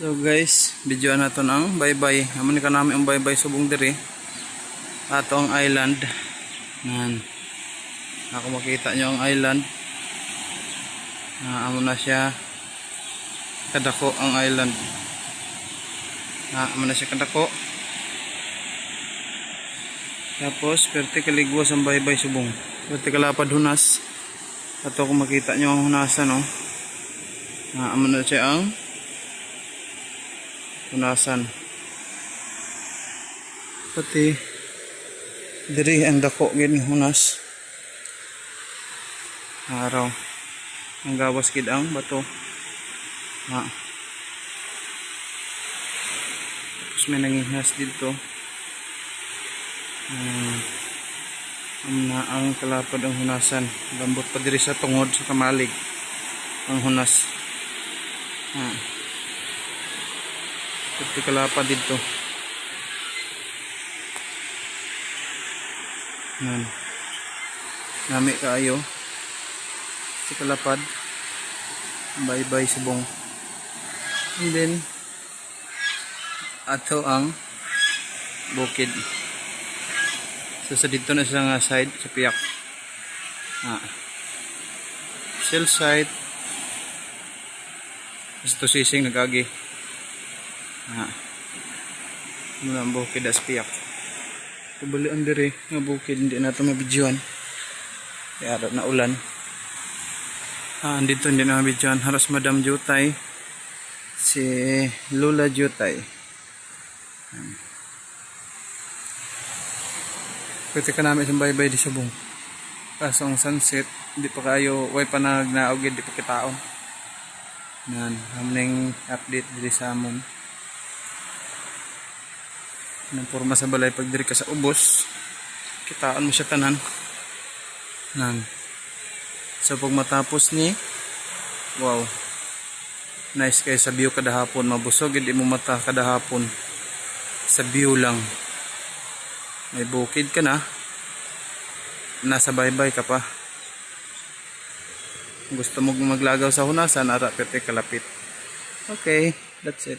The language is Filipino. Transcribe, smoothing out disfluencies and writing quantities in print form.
So guys, video nato ang baybay. Amo ni kanami ang baybay subong diri. Ato ang island. Nan. Ako makita nyo ang island. Amo na siya kadako ang island. Amo na siya kadako. Tapos perti kaligwas ang baybay subong. Perti kalapad hunas. Ato ko makita nyo ang hunasan, no. Amo na siya ang hunasan. Pati diri ang dako gini hunas. Araw ang gawas gid ang bato. Tapos may nangihinas dito. Ang kalapad ang hunasan. Lambot pa diri sa tungod sa kamalig ang hunas. Pati kalapad dito. Yan. Nami kaayo. Pati kalapad. Bye-bye subong. And then, ato ang bukid. So, sa dito na siya nga side, sa piyak. Shell side. Ito sising nagagi. Mula ang bukid as piyak. Kabali ang diri nga bukid, hindi na ito mabidyoan. Kaya araw na ulan. Dito hindi na mabidyoan. Haros Madam Jutay. Si Lola Jutay. Pwede ka namin isang baybay di subong. Kaso ang sunset, hindi pa kayo, way pa nagnaugid, di pa kitaon. Yan, hamling update diri sa amon. Nang porma sa balay pag diri ka sa ubos, kitaan mo siya tanan. Nan. So pag matapos ni, wow. Nice kay sa view kada hapon, mabusog hindi mo mata kada hapon. Sa view lang. May bukid ka na. Nasa baybay ka pa. Gusto mo maglagaw sa hunasan, ara pete kalapit. Okay, that's it.